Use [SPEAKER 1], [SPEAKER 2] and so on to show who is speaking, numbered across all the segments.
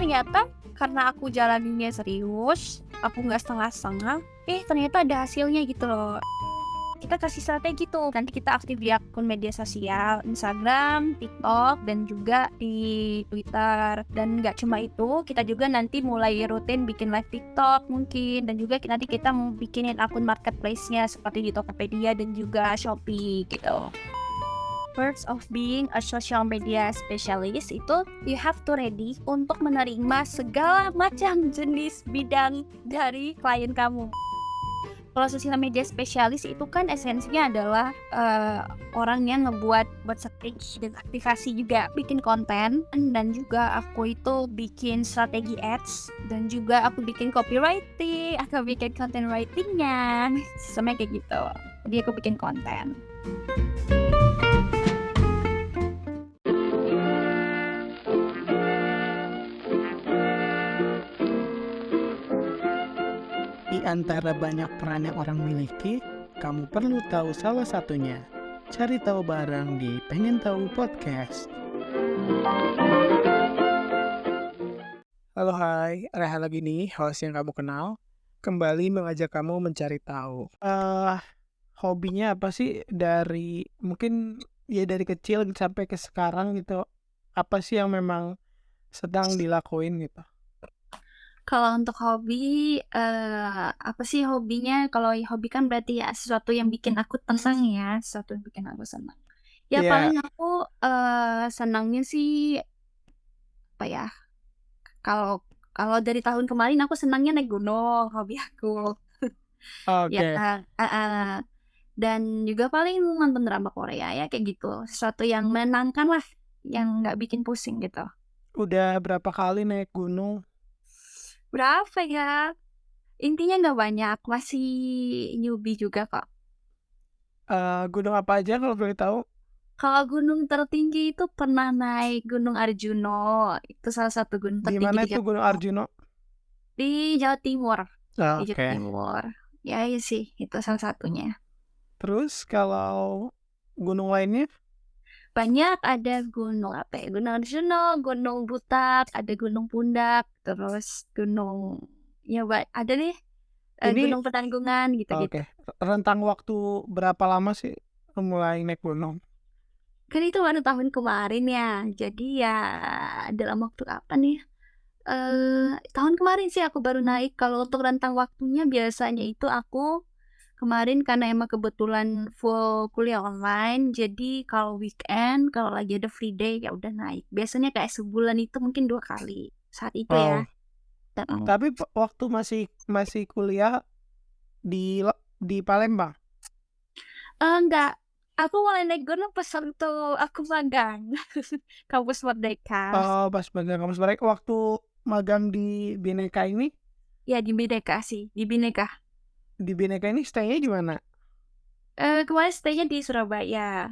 [SPEAKER 1] ternyata karena aku jalaninnya serius, aku nggak setengah-setengah, ternyata ada hasilnya gitu loh. Kita kasih strategi tuh, nanti kita aktif di akun media sosial, Instagram, TikTok, dan juga di Twitter. Dan nggak cuma itu, kita juga nanti mulai rutin bikin live TikTok mungkin, dan juga nanti kita mau bikinin akun marketplace-nya seperti di Tokopedia dan juga Shopee gitu. Perks of being a social media specialist itu you have to ready untuk menerima segala macam jenis bidang dari klien kamu. Kalau social media spesialis itu kan esensinya adalah orang yang buat strategi dan aktivasi juga, bikin konten, dan juga aku itu bikin strategi ads, dan juga aku bikin copywriting, aku bikin content writingnya, sistemnya kayak gitu. Jadi aku bikin konten.
[SPEAKER 2] Di antara banyak peran yang orang miliki, kamu perlu tahu salah satunya. Cari tahu bareng di Pengen Tahu Podcast. Halo hai, Reha lagi nih, host yang kamu kenal. Kembali mengajak kamu mencari tahu. Hobinya apa sih dari mungkin ya dari kecil sampai ke sekarang gitu? Apa sih yang memang sedang dilakuin gitu?
[SPEAKER 1] Kalau untuk hobi, apa sih hobinya? Kalau hobi kan berarti ya sesuatu yang bikin aku tenang ya, sesuatu yang bikin aku senang. Ya
[SPEAKER 2] Iya.
[SPEAKER 1] paling aku senangnya sih apa ya? Kalau dari tahun kemarin aku senangnya naik gunung, hobi aku. Ya,
[SPEAKER 2] Oke.
[SPEAKER 1] dan juga paling nonton drama Korea ya kayak gitu. Sesuatu yang menenangkan lah, yang nggak bikin pusing gitu.
[SPEAKER 2] Udah berapa kali naik gunung?
[SPEAKER 1] Berapa ya? Intinya nggak banyak, masih newbie juga kok.
[SPEAKER 2] Gunung apa aja kalau boleh tahu?
[SPEAKER 1] Kalau gunung tertinggi itu pernah naik Gunung Arjuno. Itu salah satu gunung
[SPEAKER 2] Di
[SPEAKER 1] tertinggi
[SPEAKER 2] mana
[SPEAKER 1] di
[SPEAKER 2] tuh
[SPEAKER 1] Jawa
[SPEAKER 2] Gunung
[SPEAKER 1] Timur.
[SPEAKER 2] Arjuno?
[SPEAKER 1] Di Jawa Timur. Di Jawa
[SPEAKER 2] Oke.
[SPEAKER 1] Timur. Ya iya sih, itu salah satunya.
[SPEAKER 2] Terus kalau gunung lainnya?
[SPEAKER 1] Banyak, ada gunung apa ya? Gunung Arjuno, Gunung Butak, ada Gunung Pundak, terus gunung ada nih
[SPEAKER 2] Ini
[SPEAKER 1] Gunung Penanggungan
[SPEAKER 2] oke.
[SPEAKER 1] gitu-gitu.
[SPEAKER 2] Rentang waktu berapa lama sih mulai naik gunung?
[SPEAKER 1] Kan itu baru tahun kemarin ya. Jadi ya dalam waktu apa nih? Tahun kemarin sih aku baru naik. Kalau untuk rentang waktunya biasanya itu aku kemarin karena emang kebetulan full kuliah online, jadi kalau weekend, kalau lagi ada free day ya udah naik. Biasanya kayak sebulan itu mungkin 2 kali saat itu ya.
[SPEAKER 2] Wow.
[SPEAKER 1] Mm.
[SPEAKER 2] Tapi waktu masih kuliah di Palembang.
[SPEAKER 1] Enggak, aku mulai naik gunung pas waktu aku magang kampus Merdeka.
[SPEAKER 2] Pas magang kamu sebenarnya waktu magang di Bhinneka ini,
[SPEAKER 1] Ya di Bhinneka sih, di Bhinneka.
[SPEAKER 2] stay-nya di mana?
[SPEAKER 1] Kemarin stay-nya di Surabaya.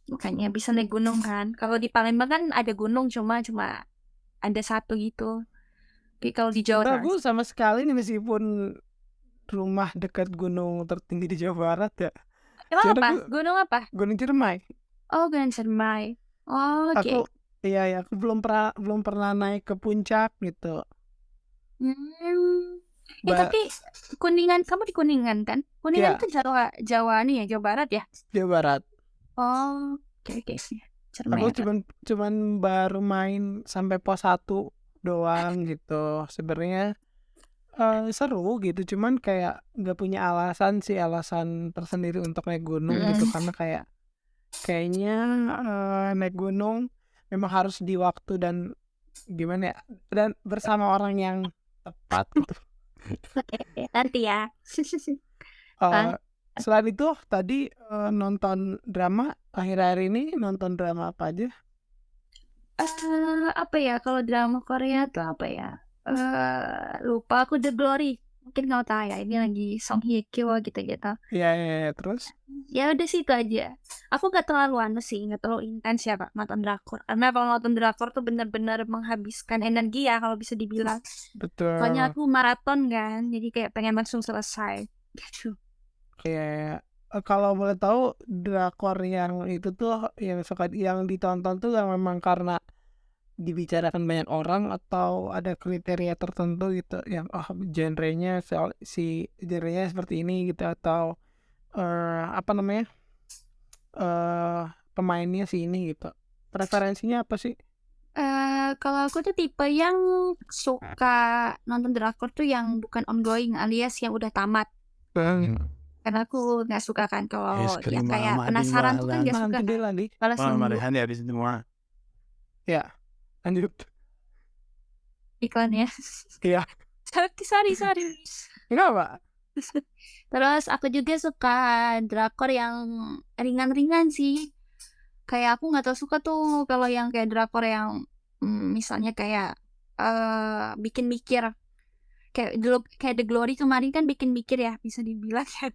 [SPEAKER 1] Makanya bisa naik gunung kan. Kalau di Palembang kan ada gunung cuma ada satu gitu. Tapi kalau di Jawa
[SPEAKER 2] Aku sama sekali nih meskipun rumah dekat gunung tertinggi di Jawa Barat ya.
[SPEAKER 1] emang
[SPEAKER 2] Cuman
[SPEAKER 1] apa?
[SPEAKER 2] aku
[SPEAKER 1] Gunung apa?
[SPEAKER 2] Gunung Ciremai.
[SPEAKER 1] Oh, Gunung Ciremai. Oh, oke.
[SPEAKER 2] Aku aku belum pernah naik ke puncak gitu.
[SPEAKER 1] Hmm.
[SPEAKER 2] Ba
[SPEAKER 1] Tapi Kuningan, kamu di Kuningan kan? Kuningan
[SPEAKER 2] ya
[SPEAKER 1] itu Jawa nih ya, Jawa Barat ya?
[SPEAKER 2] Jawa Barat.
[SPEAKER 1] Oh, oke.
[SPEAKER 2] Aku
[SPEAKER 1] Ciremai.
[SPEAKER 2] cuman baru main sampai pos 1 doang gitu. Sebenarnya seru gitu, cuman kayak nggak punya alasan tersendiri untuk naik gunung gitu karena kayaknya naik gunung memang harus di waktu dan gimana ya, dan bersama orang yang tepat gitu.
[SPEAKER 1] Oke, nanti ya. Ah,
[SPEAKER 2] Selain itu tadi nonton drama akhir-akhir ini nonton drama apa aja?
[SPEAKER 1] apa ya kalau drama Korea tuh apa ya? Lupa aku The Glory. Mungkin kamu tahu ya, ini lagi Song Hye Kyo gitu-gitu.
[SPEAKER 2] Ya, terus
[SPEAKER 1] Ya udah sih itu aja. Aku gak terlalu gak terlalu intens ya Pak nonton drakor. Karena kalau nonton drakor tuh benar-benar menghabiskan energi ya kalau bisa dibilang. Soalnya
[SPEAKER 2] betul
[SPEAKER 1] aku maraton kan, jadi kayak pengen langsung selesai. Gitu.
[SPEAKER 2] kayak kalau boleh tahu drakor yang itu tuh yang suka yang ditonton tuh yang memang karena dibicarakan banyak orang atau ada kriteria tertentu gitu yang genrenya genrenya seperti ini gitu atau apa namanya pemainnya si ini gitu. Preferensinya apa sih?
[SPEAKER 1] Kalau aku tuh tipe yang suka nonton drakor tuh yang bukan ongoing alias yang udah tamat. Karena aku nggak suka kan kalau yang kayak penasaran tuh kan nggak suka.
[SPEAKER 2] Nanti deh Landi.
[SPEAKER 1] Balas nunggu
[SPEAKER 2] Ya, lanjut.
[SPEAKER 1] iklan ya.
[SPEAKER 2] Iya.
[SPEAKER 1] Sorry.
[SPEAKER 2] Enggak, Pak.
[SPEAKER 1] Terus aku juga suka drakor yang ringan-ringan sih. Kayak aku nggak tahu suka tuh kalau yang kayak drakor yang misalnya kayak bikin mikir. Kayak The Glory kemarin kan bikin mikir ya, bisa dibilang kan.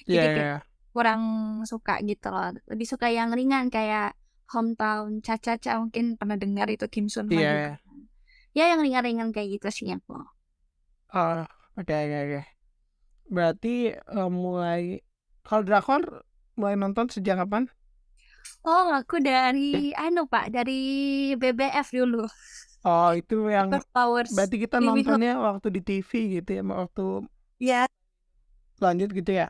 [SPEAKER 1] Jadi kayak kurang suka gitu loh. Lebih suka yang ringan kayak Hometown Cha-Cha-Cha, mungkin pernah dengar itu Kim Sun Ho juga. Ya yang ringan-ringan kayak gitu sih aku.
[SPEAKER 2] Oke. Berarti kalau drakor mulai nonton sejak kapan?
[SPEAKER 1] Oh, aku dari dari BBF dulu.
[SPEAKER 2] Oh, itu yang
[SPEAKER 1] Powers.
[SPEAKER 2] berarti kita nontonnya waktu di TV gitu ya, waktu lanjut gitu ya.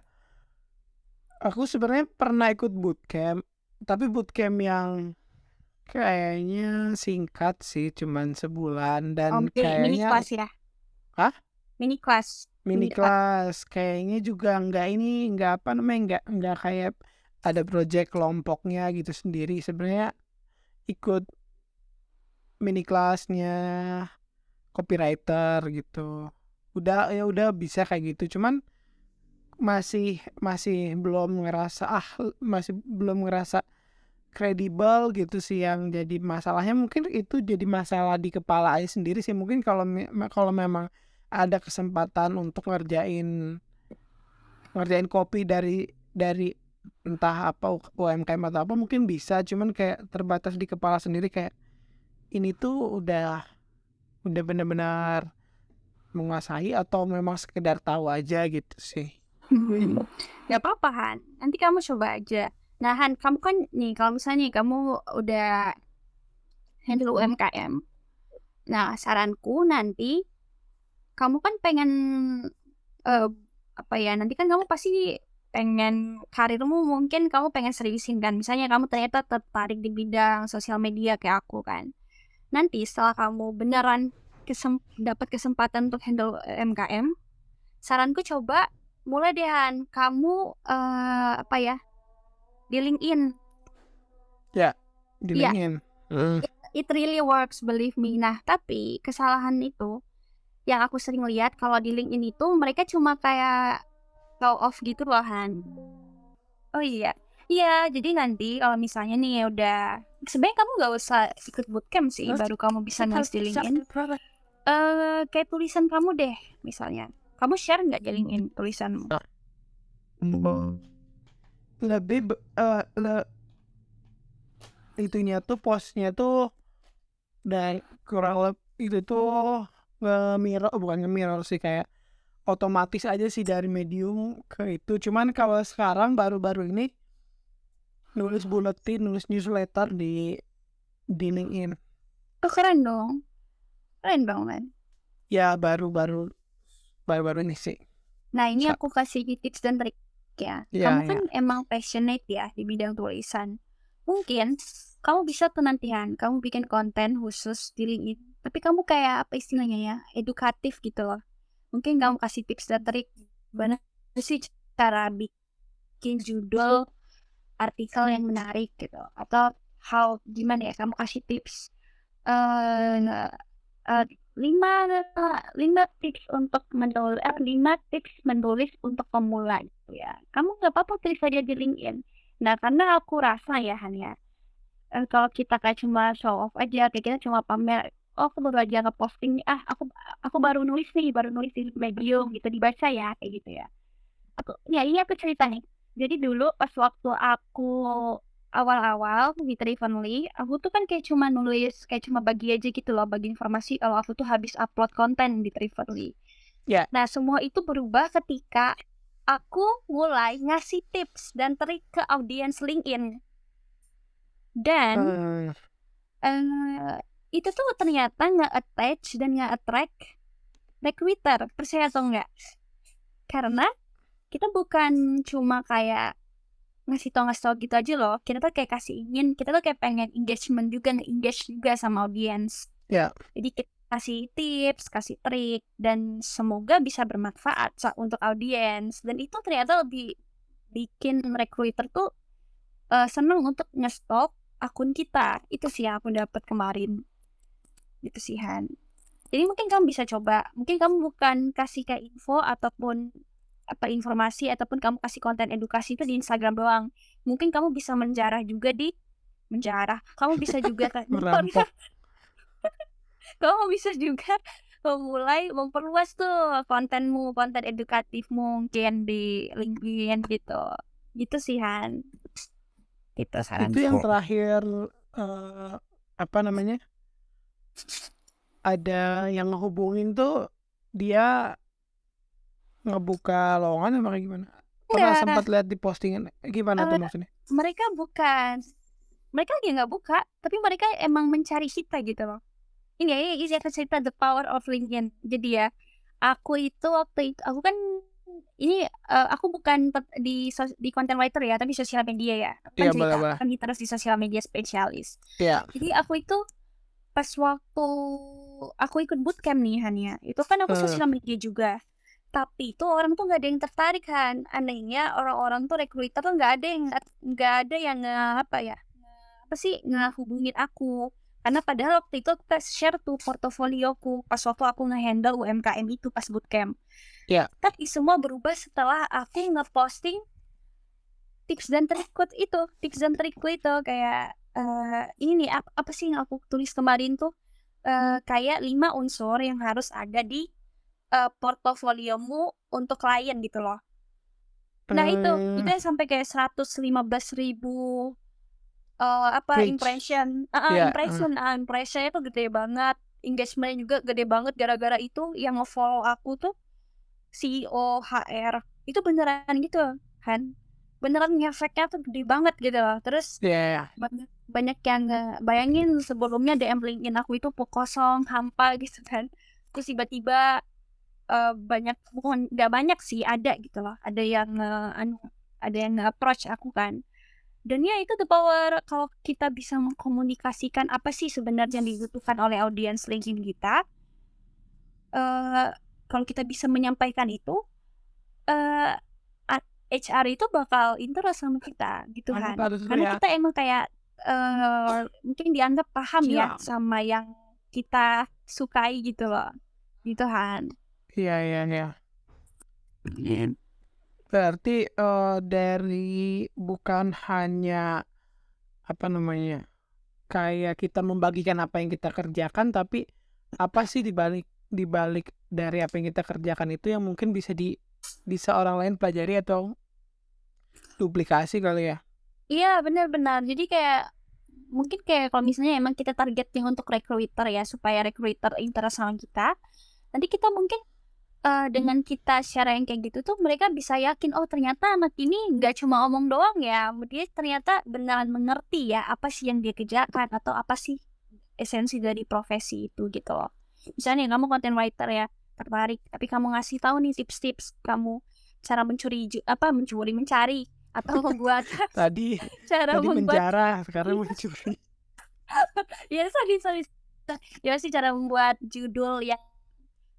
[SPEAKER 2] Aku sebenarnya pernah ikut bootcamp, tapi bootcamp yang kayaknya singkat sih, cuman sebulan dan kayaknya
[SPEAKER 1] mini kelas ya.
[SPEAKER 2] Hah?
[SPEAKER 1] Mini kelas. Kayaknya juga nggak kayak ada project kelompoknya gitu sendiri. Sebenarnya ikut mini kelasnya copywriter gitu. Udah bisa kayak gitu. Cuman masih belum ngerasa kredibel gitu sih, yang jadi masalahnya mungkin itu jadi masalah di kepala aja sendiri sih. Mungkin kalau memang ada kesempatan untuk ngerjain kopi dari entah apa UMKM atau apa mungkin bisa, cuman kayak terbatas di kepala sendiri, kayak ini tuh udah benar-benar menguasai atau memang sekedar tahu aja gitu sih. Gak apa-apa Han, nanti kamu coba aja. Nah Han, kamu kan nih kalau misalnya kamu udah handle UMKM, nah saranku nanti kamu kan pengen nanti kan kamu pasti pengen karirmu, mungkin kamu pengen seriusin kan, misalnya kamu ternyata tertarik di bidang sosial media kayak aku kan. Nanti setelah kamu beneran dapat kesempatan untuk handle UMKM, saranku coba mulai deh Han, kamu di LinkedIn.
[SPEAKER 2] Di LinkedIn.
[SPEAKER 1] It really works, believe me. Nah, tapi kesalahan itu yang aku sering lihat kalau di LinkedIn itu mereka cuma kayak show off gitu loh Han. Oh iya, jadi nanti kalau misalnya nih udah, sebenarnya kamu nggak usah ikut bootcamp sih, baru kamu bisa nulis di LinkedIn. Kayak tulisan kamu deh, misalnya. Kamu share nggak di LinkedIn tulisanmu?
[SPEAKER 2] Lebih itunya tuh postnya tuh dan kurang lebih itu tuh bukan nge-mirror sih, kayak otomatis aja sih dari Medium ke itu. Cuman kalau sekarang baru-baru ini nulis bulletin, nulis newsletter di LinkedIn.
[SPEAKER 1] Oh keren dong, man.
[SPEAKER 2] Ya baru-baru ini sih.
[SPEAKER 1] Nah ini aku kasih tips dan trik ya. Kamu kan emang passionate ya di bidang tulisan. Mungkin kamu bisa tuh nantian kamu bikin konten khusus di LinkedIn, tapi kamu kayak apa istilahnya ya, edukatif gitu loh. Mungkin kamu kasih tips dan trik gimana sih cara bikin judul artikel yang menarik gitu, atau gimana ya, kamu kasih tips 5 tips untuk menulis 5 tips menulis untuk pemula gitu ya. Kamu nggak apa-apa tulis aja di LinkedIn. Nah karena aku rasa ya Han ya, kalau kita kayak cuma show off aja, kayak kita cuma pamer, aku baru aja ngeposting, aku baru nulis di Medium gitu, dibaca ya kayak gitu ya. Ini aku cerita nih. Jadi dulu pas waktu aku awal-awal di Trivenly, aku tuh kan kayak cuma nulis, kayak cuma bagi aja gitu loh, bagi informasi kalau aku tuh habis upload konten di Trivenly. Nah semua itu berubah ketika aku mulai ngasih tips dan trik ke audiens LinkedIn. Dan itu tuh ternyata nge-attach dan nge-attract recruiter, percaya atau enggak? Karena kita bukan cuma kayak ngasih tau gitu aja loh. Kita tuh kayak kita tuh kayak pengen engagement juga, nge-engage juga sama audiens.
[SPEAKER 2] Ya.
[SPEAKER 1] Jadi kita kasih tips, kasih trik, dan semoga bisa bermanfaat untuk audiens. Dan itu ternyata lebih bikin recruiter tuh seneng untuk nge-stalk akun kita. Itu sih yang aku dapat kemarin. Gitu sih, Han. Jadi mungkin kamu bisa coba. Mungkin kamu bukan kasih kayak info ataupun informasi ataupun kamu kasih konten edukasi itu di Instagram doang. Mungkin kamu bisa kamu bisa juga
[SPEAKER 2] Merampok.
[SPEAKER 1] kamu bisa juga mulai memperluas tuh konten edukatifmu mungkin di LinkedIn gitu sih, Han. Itu saranku.
[SPEAKER 2] Itu yang terakhir apa namanya, ada yang ngehubungin tuh dia ngebuka lowongan apa kayak gimana? Pernah
[SPEAKER 1] Enggak.
[SPEAKER 2] sempat lihat di postingan, gimana tuh maksudnya?
[SPEAKER 1] Mereka lagi nggak buka, tapi mereka emang mencari kita gitu loh. Ini aku cerita the power of LinkedIn. Jadi ya, aku kan aku bukan di content writer ya, tapi sosial media ya. Aku kan cerita, kan terus di sosial media spesialis.
[SPEAKER 2] Iya.
[SPEAKER 1] Jadi aku itu pas waktu aku ikut bootcamp nih, Hania, itu kan aku sosial media juga. Tapi itu orang tuh nggak ada yang tertarik, kan. Anehnya orang-orang tuh recruiter tuh nggak ada yang ngehubungin aku. Karena padahal waktu itu kita share tuh portofolioku pas waktu aku nge-handle UMKM itu pas bootcamp.
[SPEAKER 2] Iya.
[SPEAKER 1] Tapi semua berubah setelah aku nge-posting tips dan trikku itu kayak ini apa sih yang aku tulis kemarin tuh, kayak 5 unsur yang harus ada di portofoliomu untuk klien gitu loh. Nah itu sampai kayak 115.000 impression. Impressionnya tuh gede banget, engagementnya juga gede banget. Gara-gara itu yang nge-follow aku tuh CEO HR itu beneran gitu kan, beneran ngefeknya tuh gede banget gitu loh. Terus banyak yang bayangin sebelumnya DM LinkedIn aku itu kosong, hampa gitu kan. Terus tiba-tiba nggak banyak sih, ada gitu loh, ada yang approach aku kan. Dan ya itu the power kalau kita bisa mengkomunikasikan apa sih sebenarnya yang dibutuhkan oleh audiens LinkedIn kita. Kalau kita bisa menyampaikan itu, HR itu bakal interest sama kita gitu kan. Karena kita emang kayak mungkin dianggap paham ya sama yang kita sukai gitu loh. Gitu kan.
[SPEAKER 2] Iya. Berarti dari bukan hanya apa namanya, kayak kita membagikan apa yang kita kerjakan, tapi apa sih dibalik dari apa yang kita kerjakan itu yang mungkin bisa orang lain pelajari atau duplikasi kali ya.
[SPEAKER 1] Iya, benar-benar. Jadi kayak mungkin kayak kalau misalnya emang kita targetnya untuk recruiter ya, supaya recruiter interest sama kita, nanti kita mungkin dengan kita share yang kayak gitu tuh mereka bisa yakin, oh ternyata anak ini nggak cuma omong doang ya, dia ternyata beneran mengerti ya apa sih yang dia kerjakan atau apa sih esensi dari profesi itu gitu loh. Misalnya kamu content writer ya, tertarik, tapi kamu ngasih tahu nih tips-tips kamu cara mencari atau membuat
[SPEAKER 2] tadi menjarah, sekarang mencuri.
[SPEAKER 1] Ya sorry ya sih, cara membuat judul yang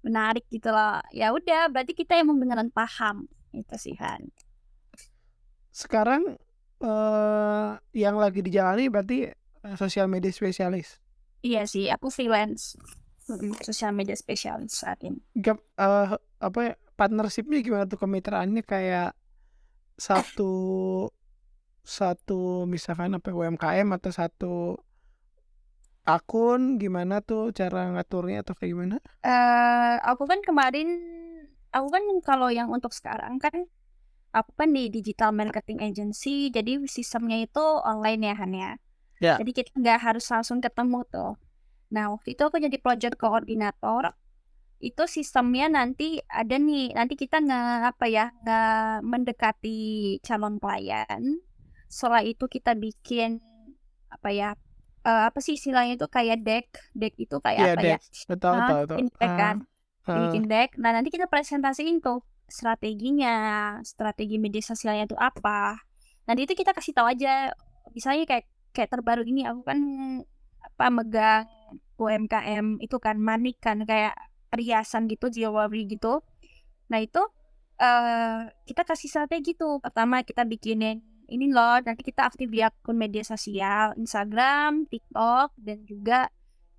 [SPEAKER 1] menarik gitu loh. Ya udah, berarti kita emang beneran paham. Itu sih, Han.
[SPEAKER 2] Sekarang yang lagi dijalani berarti sosial media spesialis.
[SPEAKER 1] Iya sih, aku freelance sosial media spesialis saat ini.
[SPEAKER 2] Partnershipnya gimana tuh, kemitraannya kayak satu misalkan UMKM atau satu akun, gimana tuh cara ngaturnya atau kayak gimana?
[SPEAKER 1] Aku kan kalau yang untuk sekarang kan aku kan di digital marketing agency, jadi sistemnya itu online ya, Han ya. Jadi kita nggak harus langsung ketemu tuh. Nah waktu itu aku jadi project koordinator. Itu sistemnya nanti ada nih, nanti kita nggak mendekati calon klien. Setelah itu kita bikin apa sih istilahnya itu kayak deck itu kayak
[SPEAKER 2] Iya
[SPEAKER 1] apa ya?
[SPEAKER 2] Dex, betul betul betul.
[SPEAKER 1] Bikin deck kan,
[SPEAKER 2] Heeh.
[SPEAKER 1] bikin deck. Nah nanti kita presentasiin tuh strateginya, strategi media sosialnya itu apa. Nanti itu kita kasih tahu aja. Misalnya kayak kayak terbaru ini aku kan apa megang UMKM itu kan Manik kan kayak perhiasan gitu, jewelry gitu. Nah itu kita kasih strategi tuh. Pertama kita bikinin ini loh, nanti kita aktif di akun media sosial, Instagram, TikTok, dan juga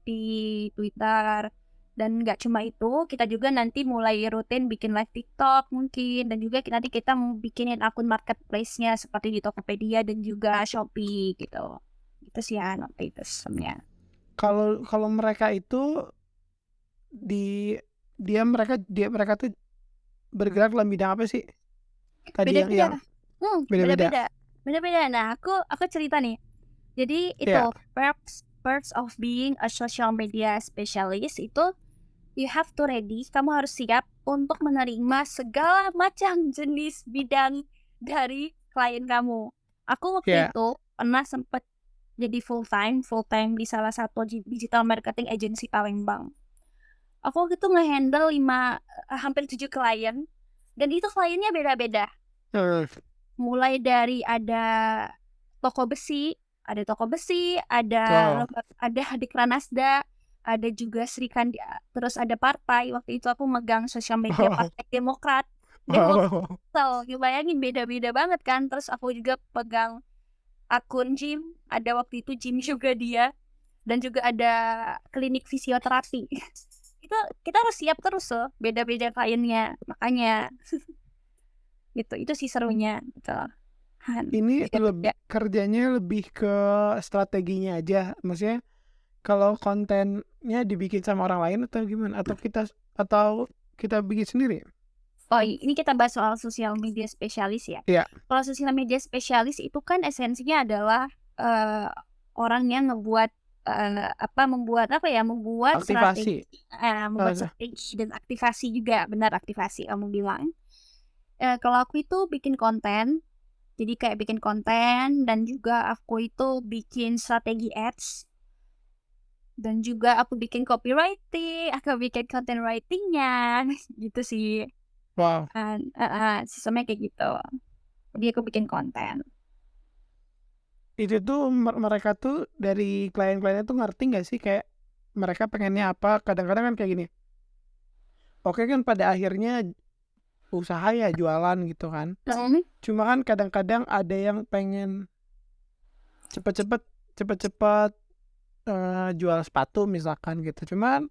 [SPEAKER 1] di Twitter. Dan nggak cuma itu, kita juga nanti mulai rutin bikin live TikTok mungkin. Dan juga nanti kita mau bikinin akun marketplace-nya seperti di Tokopedia dan juga Shopee gitu. Itu sih ya, nanti itu sebenarnya.
[SPEAKER 2] Kalau mereka itu di mereka tuh bergerak dalam bidang apa sih? Tadi yang
[SPEAKER 1] Beda-beda.
[SPEAKER 2] beda-beda.
[SPEAKER 1] Beda-beda. Nah, aku cerita nih. Jadi itu
[SPEAKER 2] Iya.
[SPEAKER 1] perks of being a social media specialist itu you have to ready, kamu harus siap untuk menerima segala macam jenis bidang dari klien kamu. Aku waktu
[SPEAKER 2] Iya.
[SPEAKER 1] itu pernah sempat jadi full time di salah satu digital marketing agency Palembang. Aku waktu itu nge-handle hampir 7 klien dan itu kliennya beda-beda. Mulai dari ada toko besi, ada
[SPEAKER 2] Wow.
[SPEAKER 1] Diklat Nasdaq, ada juga Srikandi, terus ada partai. Waktu itu aku megang sosial media
[SPEAKER 2] Wow.
[SPEAKER 1] Partai Demokrat.
[SPEAKER 2] Wow.
[SPEAKER 1] Bayangin beda-beda banget kan. Terus aku juga pegang akun gym, ada waktu itu gym juga dia, dan juga ada klinik fisioterapi. Kita harus siap terus loh, beda-beda kliennya. Makanya itu sih serunya gitu.
[SPEAKER 2] Ini kerjanya lebih ke strateginya aja, maksudnya kalau kontennya dibikin sama orang lain atau gimana? Atau kita bikin sendiri?
[SPEAKER 1] Oh, ini kita bahas soal sosial media spesialis ya.
[SPEAKER 2] Iya.
[SPEAKER 1] Kalau sosial media spesialis itu kan esensinya adalah orang yang membuat
[SPEAKER 2] Aktivasi.
[SPEAKER 1] strategi dan aktivasi juga, benar aktivasi kamu bilang. Kalau aku itu bikin konten, jadi kayak bikin konten dan juga aku itu bikin strategi ads dan juga aku bikin copywriting, aku bikin content writingnya gitu sih.
[SPEAKER 2] Wow.
[SPEAKER 1] Sistemnya kayak gitu. Jadi aku bikin konten.
[SPEAKER 2] Itu tuh mereka tuh dari klien-kliennya tuh ngerti nggak sih kayak mereka pengennya apa? Kadang-kadang kan kayak gini. Oke kan pada akhirnya usaha ya jualan gitu kan. Cuma kan kadang-kadang ada yang pengen cepet-cepet jual sepatu misalkan gitu. Cuman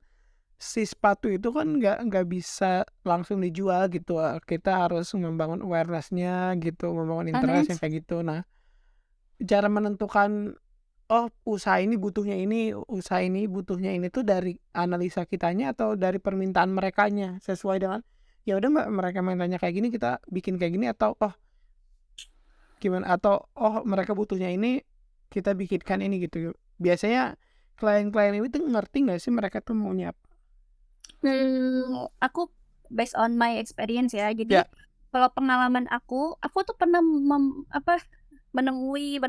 [SPEAKER 2] si sepatu itu kan nggak bisa langsung dijual gitu. Kita harus membangun awareness-nya gitu, membangun interest yang kayak gitu. Nah, cara menentukan usaha ini butuhnya ini tuh dari analisa kitanya atau dari permintaan merekanya sesuai dengan ya udah mereka mintanya kayak gini kita bikin kayak gini atau gimana atau mereka butuhnya ini kita bikinkan ini gitu. Biasanya klien-klien ini tuh ngerti nggak sih mereka tuh maunya apa?
[SPEAKER 1] Aku based on my experience ya. Jadi kalau pengalaman aku tuh pernah menemui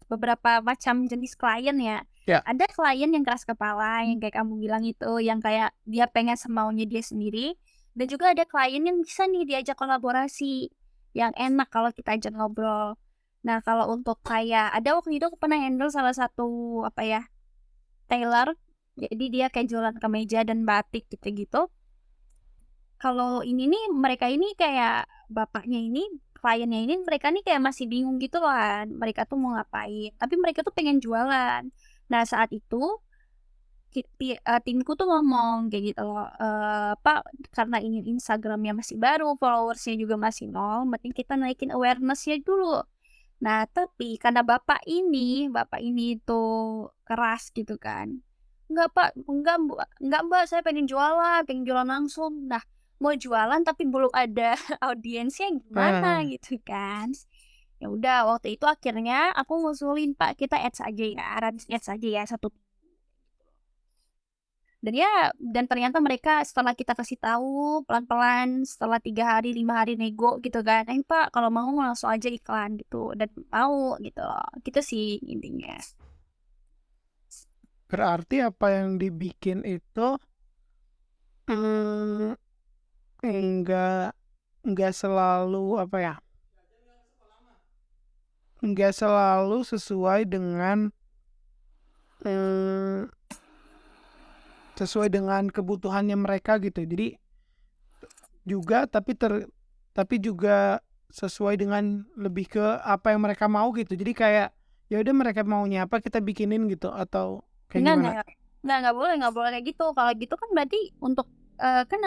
[SPEAKER 1] beberapa macam jenis klien ya. Ada klien yang keras kepala yang kayak kamu bilang itu, yang kayak dia pengen semaunya dia sendiri, dan juga ada klien yang bisa nih diajak kolaborasi, yang enak kalau kita ajak ngobrol. Nah kalau untuk kayak ada waktu itu aku pernah handle salah satu tailor, jadi dia kayak jualan kemeja dan batik gitu-gitu. Kalau ini nih mereka ini kayak bapaknya ini, kliennya ini, mereka nih kayak masih bingung gitu kan, mereka tuh mau ngapain, tapi mereka tuh pengen jualan. Nah saat itu timku tuh ngomong kayak gitu loh, Pak, karena ini Instagramnya masih baru, followersnya juga masih 0, mending kita naikin awarenessnya dulu. Nah tapi karena bapak ini tuh keras gitu kan, enggak Pak, enggak Mbak, saya pengen jualan langsung. Nah mau jualan tapi belum ada audiensnya gimana gitu kan. Ya udah waktu itu akhirnya aku ngusulin, Pak kita ads aja ya satu. Dan ternyata mereka setelah kita kasih tahu pelan-pelan, setelah 3 hari 5 hari nego gitu kan, Pak kalau mau langsung aja iklan gitu, dan mau gitu loh. Gitu sih intinya.
[SPEAKER 2] Berarti apa yang dibikin itu mm, enggak enggak selalu apa ya? Enggak selalu sesuai dengan mm, sesuai dengan kebutuhannya mereka gitu. Jadi juga tapi juga sesuai dengan lebih ke apa yang mereka mau gitu. Jadi kayak ya udah mereka maunya apa kita bikinin gitu atau kayak
[SPEAKER 1] Enggak,
[SPEAKER 2] gimana?
[SPEAKER 1] enggak, nggak boleh kayak gitu. Kalau gitu kan berarti untuk kan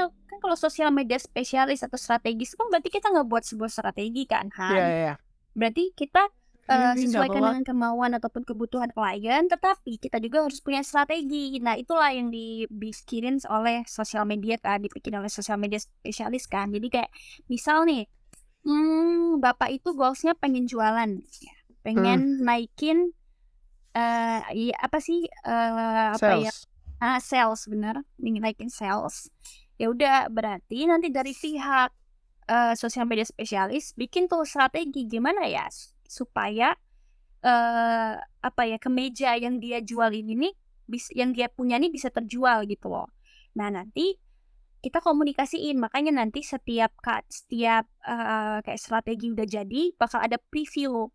[SPEAKER 1] kalau sosial media spesialis atau strategis kan berarti kita nggak buat sebuah strategi kan,
[SPEAKER 2] Iya,
[SPEAKER 1] Han.
[SPEAKER 2] iya, iya.
[SPEAKER 1] Berarti kita
[SPEAKER 2] Ini nggak
[SPEAKER 1] sesuaikan
[SPEAKER 2] apa-apa.
[SPEAKER 1] dengan kemauan ataupun kebutuhan klien, tetapi kita juga harus punya strategi. Nah, itulah yang dibikin oleh sosial media kan, dibikin oleh sosial media spesialis kan. Jadi kayak misal nih, Bapak itu goals-nya pengen jualan, ya.
[SPEAKER 2] Hmm,
[SPEAKER 1] Pengen naikin iya apa sih apa ya?
[SPEAKER 2] sales.
[SPEAKER 1] Sales bener, ingin naikin sales. Ya udah, berarti nanti dari pihak sosial media spesialis bikin tuh strategi gimana ya supaya apa ya, kemeja yang dia jual ini nih yang dia punya nih bisa terjual gitu loh. Nah, nanti kita komunikasiin, makanya nanti setiap kayak strategi udah jadi bakal ada preview.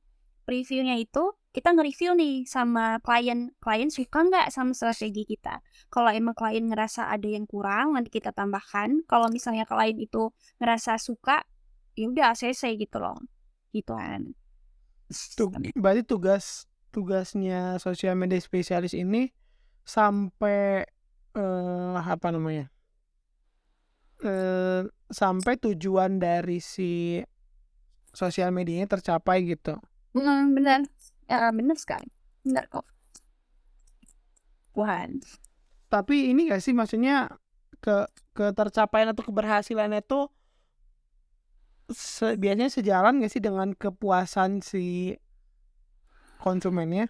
[SPEAKER 1] Previewnya itu kita nge-review nih sama klien, klien suka nggak sama strategi kita. Kalau emang klien ngerasa ada yang kurang, nanti kita tambahkan. Kalau misalnya klien itu ngerasa suka, ya udah ACC gitu loh. Gitu kan.
[SPEAKER 2] Berarti tugasnya sosial media spesialis ini sampai apa namanya? Sampai tujuan dari si sosial medianya tercapai gitu.
[SPEAKER 1] Benar. Ya, benar sekali. Benar kok. Tuhan.
[SPEAKER 2] Tapi ini gak sih maksudnya ketercapaian atau keberhasilannya itu biasanya sejalan gak sih dengan kepuasan si konsumennya?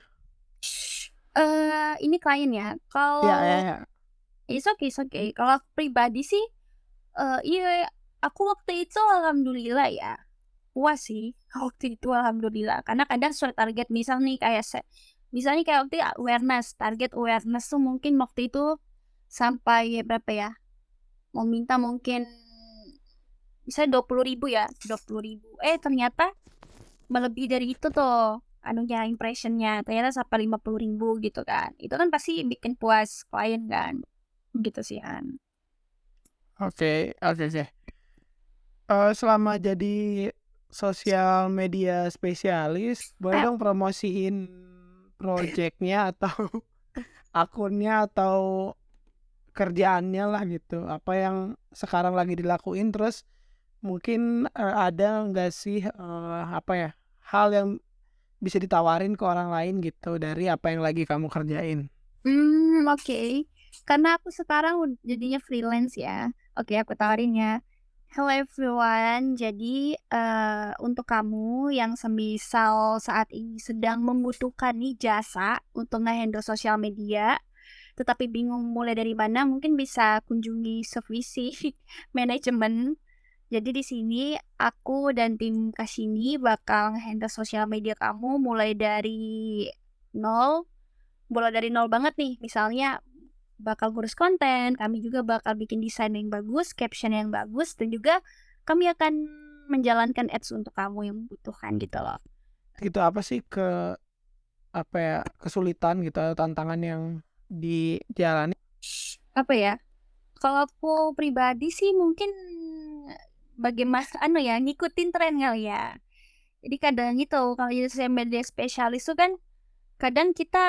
[SPEAKER 1] Ini klien ya.
[SPEAKER 2] Ya, ya,
[SPEAKER 1] Kalau
[SPEAKER 2] ya.
[SPEAKER 1] it's okay. Kalau aku pribadi sih, iya, aku waktu itu alhamdulillah ya, puas sih waktu itu alhamdulillah. Karena kadang sesuai target, misalnya kayak waktu itu target awareness tuh mungkin waktu itu sampai berapa ya? Mau minta mungkin misalnya 20.000 ya, 20.000. Ternyata melebihi dari itu tuh anunya impressionnya, ternyata sampai 50.000 gitu kan. Itu kan pasti bikin puas klien kan, gitu sih Han.
[SPEAKER 2] Oke, oke, oke. Selama jadi sosial media spesialis, boleh dong promosiin projectnya atau akunnya atau kerjaannya lah gitu. Apa yang sekarang lagi dilakuin, terus mungkin ada nggak sih apa ya hal yang bisa ditawarin ke orang lain gitu dari apa yang lagi kamu kerjain.
[SPEAKER 1] Oke. Karena aku sekarang jadinya freelance ya. Oke, aku tawarin ya. Hello everyone. Jadi untuk kamu yang semisal saat ini sedang membutuhkan nih jasa untuk nge-handle sosial media, tetapi bingung mulai dari mana, mungkin bisa kunjungi Sevisi Manajemen. Jadi di sini aku dan tim Kasini bakal nge-handle sosial media kamu nol mulai dari nol banget nih. Misalnya bakal ngurus konten, kami juga bakal bikin desain yang bagus, caption yang bagus, dan juga kami akan menjalankan ads untuk kamu yang membutuhkan gitu loh.
[SPEAKER 2] Itu apa sih apa ya kesulitan gitu atau tantangan yang dijalani?
[SPEAKER 1] Apa ya? Kalau aku pribadi sih mungkin bagaimana ngikutin tren kali ya. Jadi kadang gitu, kalau jadi social media spesialis tuh kan kadang kita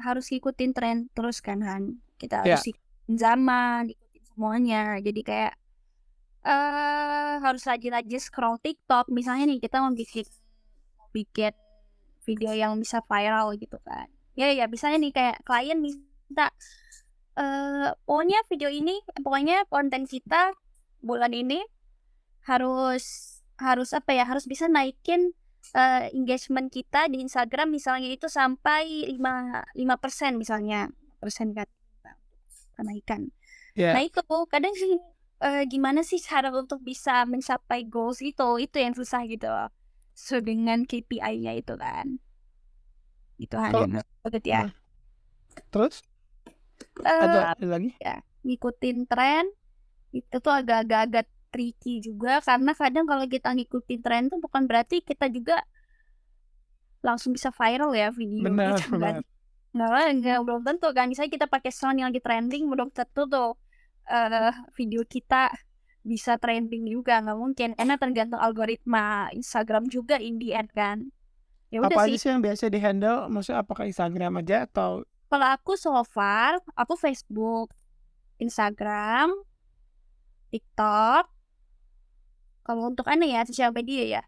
[SPEAKER 1] harus ngikutin tren terus kan Han. Kita
[SPEAKER 2] Ya,
[SPEAKER 1] harus ikutin zaman, ikutin semuanya. Jadi kayak harus rajin-rajin scroll TikTok. Misalnya nih kita mau bikin video yang bisa viral gitu kan. Ya, misalnya nih kayak klien minta pokoknya konten kita bulan ini harus apa ya, harus bisa naikin engagement kita di Instagram misalnya itu sampai 5% misalnya, persen kan kenaikan. Nah
[SPEAKER 2] ya.
[SPEAKER 1] itu kadang sih gimana sih cara untuk bisa mencapai goals itu yang susah gitu loh. So dengan KPI-nya itu kan. Itu
[SPEAKER 2] Kalau
[SPEAKER 1] hanya betul ya.
[SPEAKER 2] hmm, terus?
[SPEAKER 1] Eh,
[SPEAKER 2] Ada lagi?
[SPEAKER 1] ya, ngikutin tren itu tuh agak-agak tricky juga, karena kadang kalau kita ngikutin tren tuh bukan berarti kita juga langsung bisa viral ya video
[SPEAKER 2] Benar,
[SPEAKER 1] gitu kan.
[SPEAKER 2] benar.
[SPEAKER 1] Nggak, belum tentu kan. Misalnya kita pakai sound yang lagi trending, belum tentu tuh video kita bisa trending juga, nggak mungkin, karena tergantung algoritma Instagram juga in the end kan. Ya udah
[SPEAKER 2] Apa aja
[SPEAKER 1] sih,
[SPEAKER 2] sih yang biasa di-handle? Maksudnya apakah Instagram aja atau
[SPEAKER 1] kalau aku so far aku Facebook, Instagram, TikTok. Kalau untuk sosial media ya,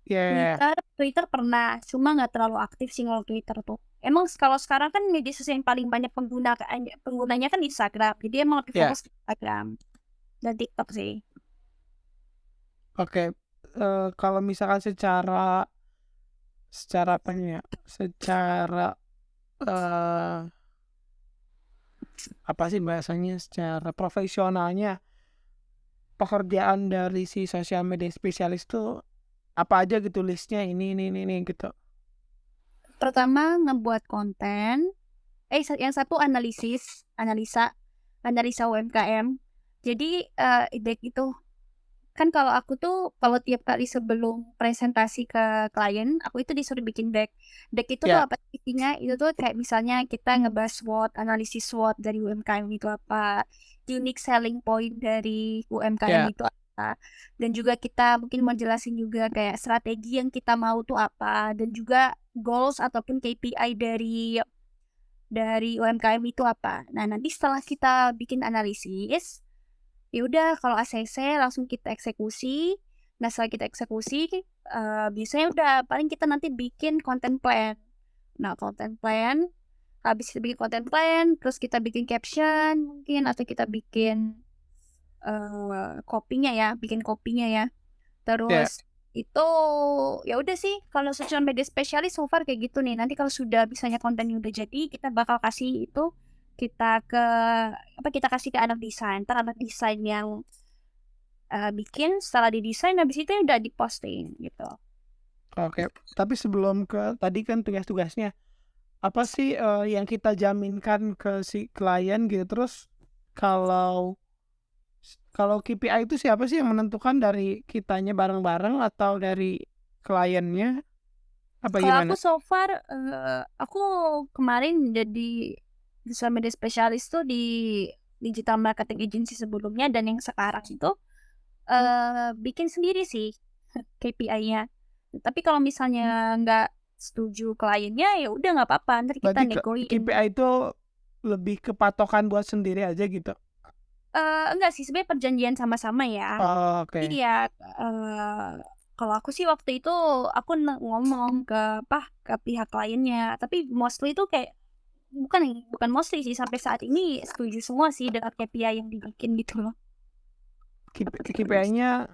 [SPEAKER 2] ya
[SPEAKER 1] Twitter pernah, cuma nggak terlalu aktif sih kalau Twitter tuh. Emang kalau sekarang kan media sosial yang paling banyak penggunanya kan Instagram, jadi emang lebih
[SPEAKER 2] ya
[SPEAKER 1] fokus ke Instagram dan TikTok sih.
[SPEAKER 2] oke. Kalau misalkan secara secara apa ya? Secara eh apa sih bahasanya? Secara profesionalnya pekerjaan dari si sosial media spesialis tuh apa aja gitu listnya ini gitu.
[SPEAKER 1] Pertama ngebuat konten, yang satu analisa UMKM. Jadi baik itu kan, kalau aku tuh kalau tiap kali sebelum presentasi ke klien, aku itu disuruh bikin deck itu tuh
[SPEAKER 2] Ya,
[SPEAKER 1] apa isinya, itu tuh kayak misalnya kita ngebahas SWOT, analisis SWOT dari UMKM itu apa, unique selling point dari UMKM
[SPEAKER 2] ya,
[SPEAKER 1] itu apa, dan juga kita mungkin mau jelasin juga kayak strategi yang kita mau tuh apa, dan juga goals ataupun KPI dari UMKM itu apa. Nah, nanti setelah kita bikin analisis, ya udah kalau ACC langsung kita eksekusi. Nah, setelah kita eksekusi, biasanya udah paling kita nanti bikin content plan. Nah, content plan, habis kita bikin content plan, terus kita bikin caption mungkin, atau kita bikin bikin kopinya ya.
[SPEAKER 2] ya.
[SPEAKER 1] Terus itu ya udah sih, kalau social media spesialis so far kayak gitu nih. Nanti kalau sudah misalnya kontennya udah jadi, kita bakal kasih itu, kita kasih ke anak desain. Ntar anak desain yang bikin, setelah didesain habis itu udah diposting gitu.
[SPEAKER 2] Oke. Tapi sebelum ke tadi kan tugas-tugasnya, apa sih yang kita jaminkan ke si klien gitu? Terus kalau kalau KPI itu siapa sih yang menentukan, dari kitanya bareng-bareng atau dari kliennya? Apa
[SPEAKER 1] Kalau aku
[SPEAKER 2] gimana?
[SPEAKER 1] so far, aku kemarin jadi social media spesialis tuh di digital marketing agency sebelumnya, dan yang sekarang itu bikin sendiri sih KPI-nya. Tapi kalau misalnya nggak setuju kliennya, ya udah nggak apa-apa, ntar kita
[SPEAKER 2] Berarti
[SPEAKER 1] negoin.
[SPEAKER 2] KPI itu lebih ke patokan buat sendiri aja gitu.
[SPEAKER 1] Enggak sih, sebenarnya perjanjian sama-sama ya.
[SPEAKER 2] Oh, oke.
[SPEAKER 1] Iya, kalau aku sih waktu itu aku ngomong ke pihak kliennya, tapi mostly itu kayak bukan mostly sih, sampai saat ini setuju semua sih dengan KPI yang dibikin gitu loh.
[SPEAKER 2] KPI-nya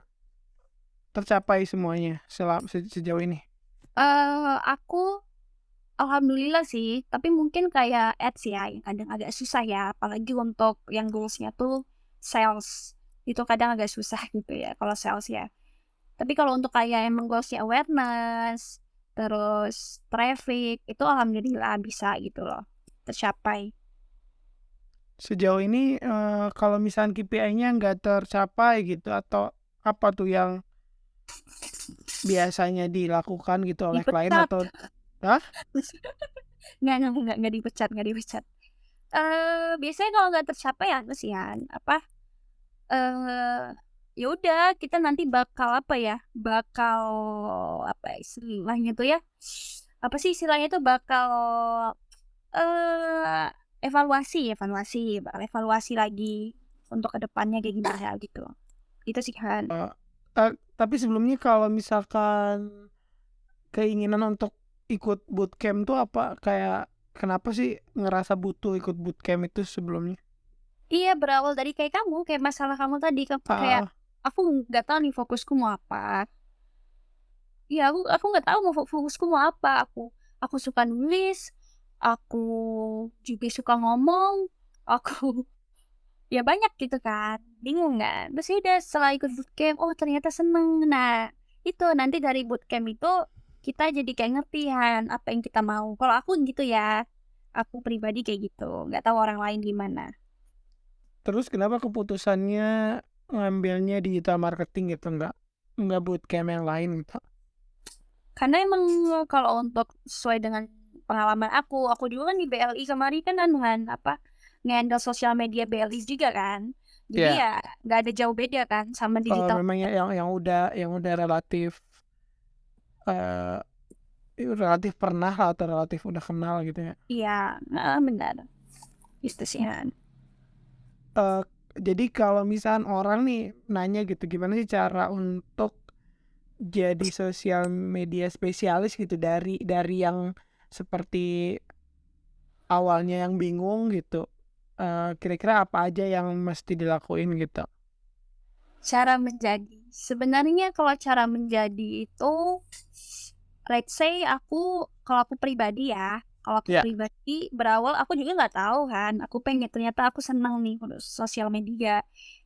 [SPEAKER 2] tercapai semuanya sejauh ini.
[SPEAKER 1] Aku alhamdulillah sih, tapi mungkin kayak ads ya yang kadang agak susah ya, apalagi untuk yang goals-nya tuh sales. Itu kadang agak susah gitu ya kalau sales ya. Tapi kalau untuk kayak emang goals-nya awareness, terus traffic, itu alhamdulillah bisa gitu loh, tercapai.
[SPEAKER 2] Sejauh ini kalau misalnya KPI-nya nggak tercapai gitu, atau apa tuh yang biasanya dilakukan gitu oleh klien
[SPEAKER 1] Dipecat.
[SPEAKER 2] atau Hah?
[SPEAKER 1] Nggak dipecat, nggak dipecat. Biasanya kalau nggak tercapai ya sih ya, eh ya udah, kita nanti bakal apa istilahnya tuh ya, apa sih istilahnya tuh, bakal eh bakal evaluasi lagi untuk kedepannya kayak gimana gitu. Itu sih kan.
[SPEAKER 2] Eh, tapi sebelumnya kalau misalkan keinginan untuk ikut bootcamp tuh apa, kayak kenapa sih ngerasa butuh ikut bootcamp itu sebelumnya?
[SPEAKER 1] Iya, berawal dari kayak kamu, kayak masalah kamu tadi, kayak
[SPEAKER 2] Ah,
[SPEAKER 1] aku nggak tahu nih fokusku mau apa. Iya, aku nggak tahu mau fokusku mau apa. Aku suka nulis, aku juga suka ngomong, aku ya banyak gitu kan, bingung kan. Terus ya udah, setelah ikut bootcamp, oh ternyata seneng. Nah, itu nanti dari bootcamp itu kita jadi kayak ngerti kan apa yang kita mau. Kalau aku gitu ya. Aku pribadi kayak gitu, nggak tahu orang lain gimana.
[SPEAKER 2] Terus kenapa keputusannya ngambilnya digital marketing gitu, nggak bootcamp yang lain gitu?
[SPEAKER 1] Karena emang kalau untuk sesuai dengan pengalaman aku juga kan di BLI kemarin kan anuhan apa, nge-handle sosial media BLI juga kan. Jadi
[SPEAKER 2] Ya,
[SPEAKER 1] ya nggak ada jauh beda kan sama digital.
[SPEAKER 2] memang yang udah eh, relatif pernah lah atau relatif udah kenal gitu ya.
[SPEAKER 1] Iya, benar. Itu sih Han.
[SPEAKER 2] Eh, jadi kalau misalnya orang nih nanya gitu, gimana sih cara untuk jadi sosial media spesialis gitu dari yang seperti awalnya yang bingung gitu. Kira-kira apa aja yang mesti dilakuin gitu?
[SPEAKER 1] Cara menjadi. Sebenarnya kalau cara menjadi itu, let's say kalau aku pribadi ya, kalau aku
[SPEAKER 2] Ya,
[SPEAKER 1] pribadi berawal aku juga nggak tahu kan, aku pengen ternyata aku senang nih untuk sosial media.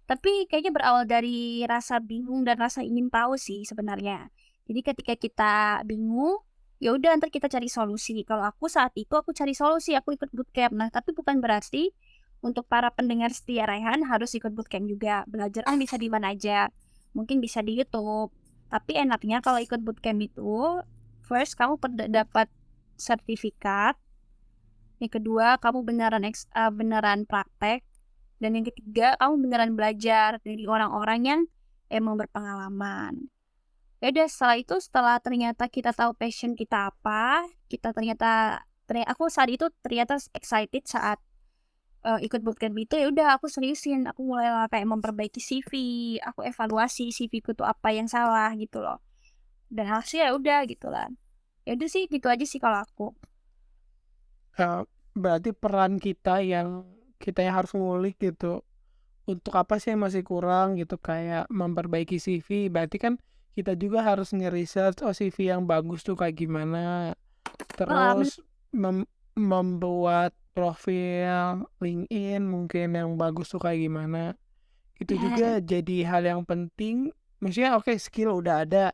[SPEAKER 1] Tapi kayaknya berawal dari rasa bingung dan rasa ingin tahu sih sebenarnya. Jadi ketika kita bingung, ya udah ntar kita cari solusi. Kalau aku saat itu aku cari solusi, aku ikut bootcamp. Nah, tapi bukan berarti untuk para pendengar setia Raihan harus ikut bootcamp juga. Belajar kan bisa di mana aja. Mungkin bisa di YouTube. Tapi enaknya kalau ikut bootcamp itu, first kamu dapat sertifikat. Yang kedua, kamu beneran praktek. Dan yang ketiga, kamu beneran belajar dari orang-orang yang emang berpengalaman. Ya udah setelah ternyata kita tahu passion kita apa, aku saat itu ternyata excited saat ikut bootcamp itu. Ya udah aku seriusin, aku mulai lah kayak memperbaiki CV, aku evaluasi CV ku tuh apa yang salah gitu loh. Dan hasilnya ya udah gitu lah. Ya udah sih gitu aja sih kalau aku.
[SPEAKER 2] eh, berarti peran kita yang harus ngulik gitu. Untuk apa sih yang masih kurang gitu, kayak memperbaiki CV. Berarti kan kita juga harus nge-research, oh CV yang bagus tuh kayak gimana.
[SPEAKER 1] Men-
[SPEAKER 2] Terus membuat profil LinkedIn mungkin yang bagus tuh kayak gimana. Itu
[SPEAKER 1] ya,
[SPEAKER 2] juga jadi hal yang penting. Maksudnya oke, skill udah ada.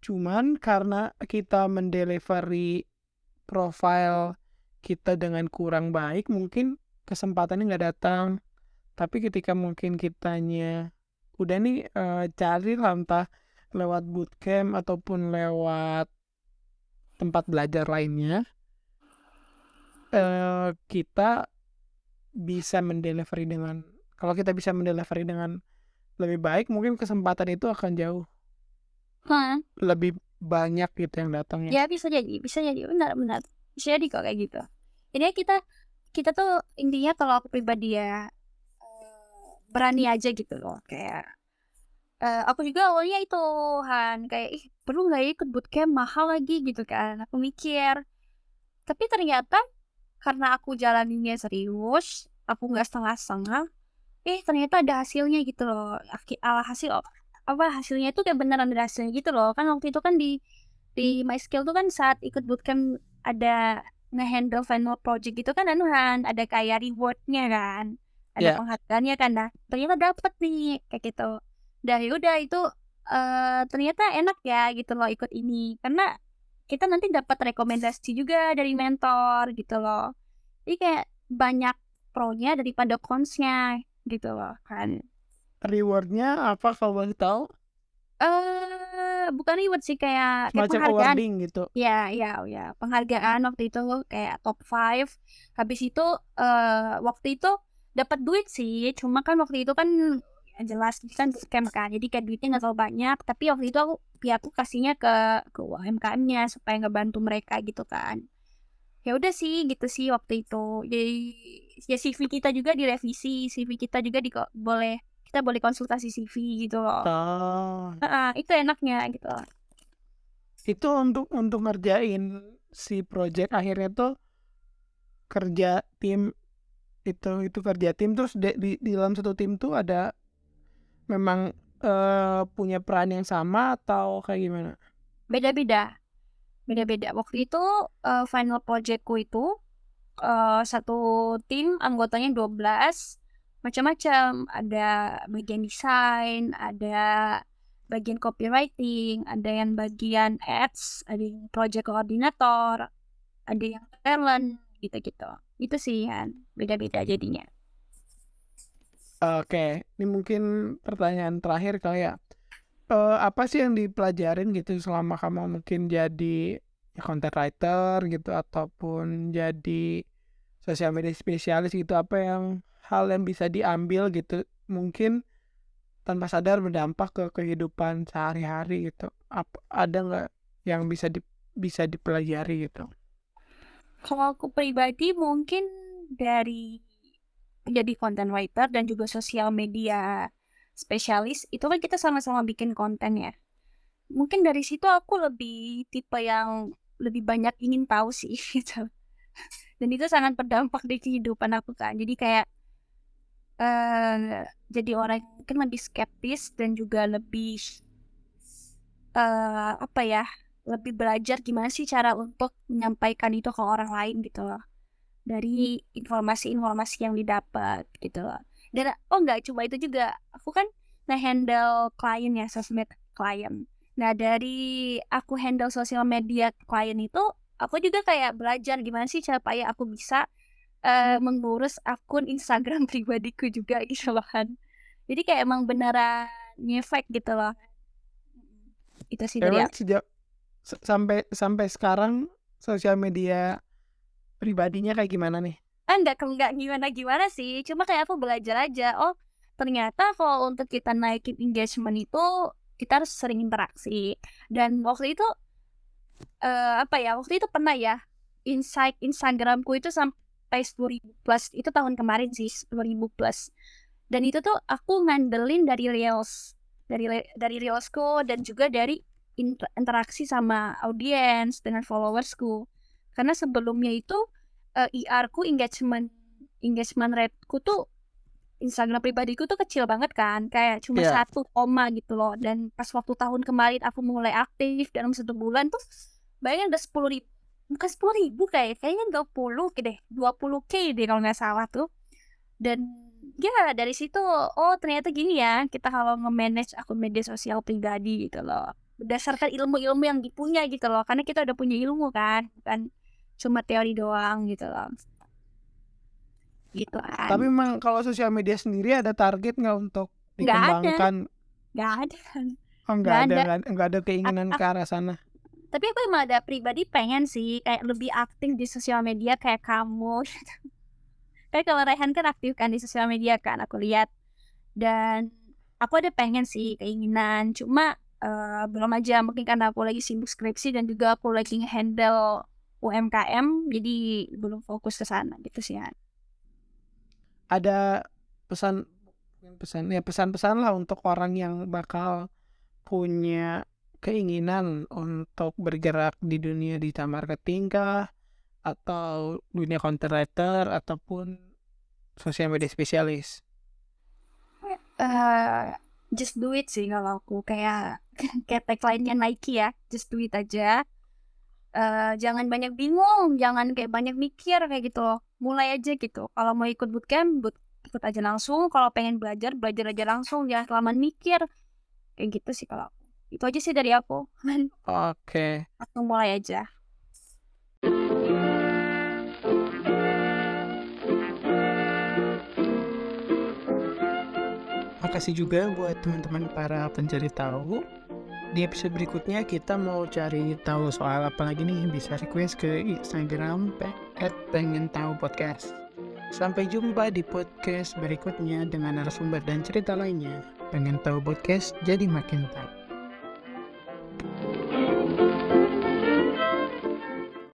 [SPEAKER 2] Cuman karena kita mendelivery profile kita dengan kurang baik, mungkin kesempatannya nggak datang. Tapi ketika mungkin kitanya udah nih, cari lah entah lewat bootcamp ataupun lewat tempat belajar lainnya, kita bisa mendelivery dengan kalau kita bisa mendelivery dengan lebih baik, mungkin kesempatan itu akan jauh
[SPEAKER 1] Hah?
[SPEAKER 2] lebih banyak gitu yang datangnya.
[SPEAKER 1] Ya bisa jadi benar-benar bisa jadi kok kayak gitu. Ini kita kita tuh intinya kalau aku pribadi ya, berani aja gitu loh kayak aku juga awalnya itu Han kayak ih perlu nggak ya ikut bootcamp mahal lagi gitu kan aku mikir. Tapi ternyata karena aku jalaninnya serius, aku nggak setengah-setengah, ternyata ada hasilnya gitu loh. Hasilnya itu kayak beneran ada hasilnya gitu loh. Kan waktu itu kan di MySkill tuh kan saat ikut bootcamp ada ngehandle final project gitu kan anuhan, ada kayak rewardnya kan, ada
[SPEAKER 2] Ya,
[SPEAKER 1] penghargaannya kan. Nah, ternyata dapet nih kayak gitu. Dan udah itu ternyata enak ya gitu loh ikut ini karena kita nanti dapat rekomendasi juga dari mentor gitu loh. Jadi kayak banyak pro-nya daripada cons-nya gitu loh kan.
[SPEAKER 2] rewardnya apa kalau boleh tahu?
[SPEAKER 1] Bukan reward sih kayak
[SPEAKER 2] Semacam
[SPEAKER 1] penghargaan.
[SPEAKER 2] awarding gitu.
[SPEAKER 1] Ya, penghargaan waktu itu kayak top 5. Habis itu waktu itu dapat duit sih. Cuma kan waktu itu kan ya jelas ini kan scam kan. Jadi kayak duitnya nggak terlalu banyak. Tapi waktu itu aku kasihnya ke UMKM-nya supaya ngebantu mereka gitu kan. Ya udah sih gitu sih waktu itu. Jadi ya CV kita juga direvisi, CV kita juga kita boleh konsultasi CV gitu loh.
[SPEAKER 2] Oh,
[SPEAKER 1] Itu enaknya gitu.
[SPEAKER 2] itu untuk ngerjain si project akhirnya tuh kerja tim, itu kerja tim. Terus di dalam satu tim tuh ada memang punya peran yang sama atau kayak gimana?
[SPEAKER 1] Beda-beda. Beda-beda. Waktu itu final projectku itu satu tim anggotanya 12 macam-macam. Ada bagian desain, ada bagian copywriting, ada yang bagian ads, ada yang project coordinator, ada yang talent. gitu-gitu. Itu sih kan beda-beda jadinya.
[SPEAKER 2] Oke, ini mungkin pertanyaan terakhir kali ya. Apa sih yang dipelajarin gitu selama kamu mungkin jadi content writer gitu ataupun jadi sosial media spesialis gitu, apa yang hal yang bisa diambil gitu mungkin tanpa sadar berdampak ke kehidupan sehari-hari gitu. Ada nggak yang bisa dipelajari gitu?
[SPEAKER 1] Kalau aku pribadi mungkin dari jadi content writer dan juga sosial media spesialis itu kan kita sama-sama bikin konten ya. Mungkin dari situ aku lebih tipe yang lebih banyak ingin tahu sih gitu. Dan itu sangat berdampak di kehidupan aku kan. Jadi kayak jadi orang yang mungkin lebih skeptis dan juga lebih apa ya, lebih belajar gimana sih cara untuk menyampaikan itu ke orang lain gitu loh. Dari informasi-informasi yang didapat gitu loh. Dan nggak cuma itu juga, aku kan handle klien ya, sosmed klien. Nah dari aku handle sosial media klien itu, aku juga kayak belajar gimana sih supaya aku bisa mengurus akun Instagram pribadiku juga gitu loh kan. Jadi kayak emang beneran ngefek gitu loh. Itu sih dari
[SPEAKER 2] Emang
[SPEAKER 1] aku.
[SPEAKER 2] sejak sampai sekarang sosial media pribadinya kayak gimana nih?
[SPEAKER 1] Enggak gimana-gimana sih, cuma kayak aku belajar aja, oh ternyata kalau untuk kita naikin engagement itu, kita harus sering interaksi. Dan waktu itu, waktu itu pernah ya, Instagramku itu sampai 10.000 plus, itu tahun kemarin sih, 10.000 plus. Dan itu tuh aku ngandelin dari Reels, dari Reelsku dan juga dari interaksi sama audiens dengan followersku. Karena sebelumnya itu IR-ku engagement rate-ku tuh Instagram pribadiku tuh kecil banget kan, kayak cuma
[SPEAKER 2] Iya.
[SPEAKER 1] 1 koma gitu loh. Dan pas waktu tahun kemarin aku mulai aktif dalam 1 bulan tuh bayangin udah 10.000, bukan 10.000 kayaknya 20K deh kalau nggak salah tuh. Dan ya dari situ, oh ternyata gini ya kita kalau nge-manage akun media sosial pribadi gitu loh, berdasarkan ilmu-ilmu yang dipunya gitu loh, karena kita udah punya ilmu kan, bukan cuma teori doang gitu loh, gitu
[SPEAKER 2] Tapi
[SPEAKER 1] kan.
[SPEAKER 2] memang kalau sosial media sendiri ada target nggak untuk
[SPEAKER 1] Nggak ada
[SPEAKER 2] dikembangkan?
[SPEAKER 1] nggak ada
[SPEAKER 2] Oh,
[SPEAKER 1] nggak ada.
[SPEAKER 2] nggak ada keinginan ke arah sana.
[SPEAKER 1] Tapi aku emang ada pribadi pengen sih kayak lebih aktif di sosial media kayak kamu. Kayak kalau Rehan kan aktif kan di sosial media kan aku lihat. Dan aku ada pengen sih keinginan, cuma belum aja, mungkin karena aku lagi sibuk skripsi dan juga aku lagi handle UMKM, jadi belum fokus ke sana gitu sih ya.
[SPEAKER 2] Ada pesan-pesan lah untuk orang yang bakal punya keinginan untuk bergerak di dunia digital marketing kah, atau dunia content writer ataupun sosial media spesialis.
[SPEAKER 1] Just do it sih kalau aku, kayak kayak tagline-nya Nike ya, just do it aja. Jangan banyak bingung, jangan kayak banyak mikir kayak gitu loh. Mulai aja gitu. Kalau mau ikut bootcamp, ikut aja langsung. Kalau pengen belajar, belajar aja langsung. Jangan kelamaan mikir. Kayak gitu sih kalau aku. Itu aja sih dari aku.
[SPEAKER 2] Oke.
[SPEAKER 1] Langsung mulai aja.
[SPEAKER 2] Makasih juga buat teman-teman para pencari tahu. Di episode berikutnya kita mau cari tahu soal apa lagi nih, bisa request ke Instagram @pengen_tahu_podcast. Sampai jumpa di podcast berikutnya dengan narasumber dan cerita lainnya. Pengen tahu podcast jadi makin tahu.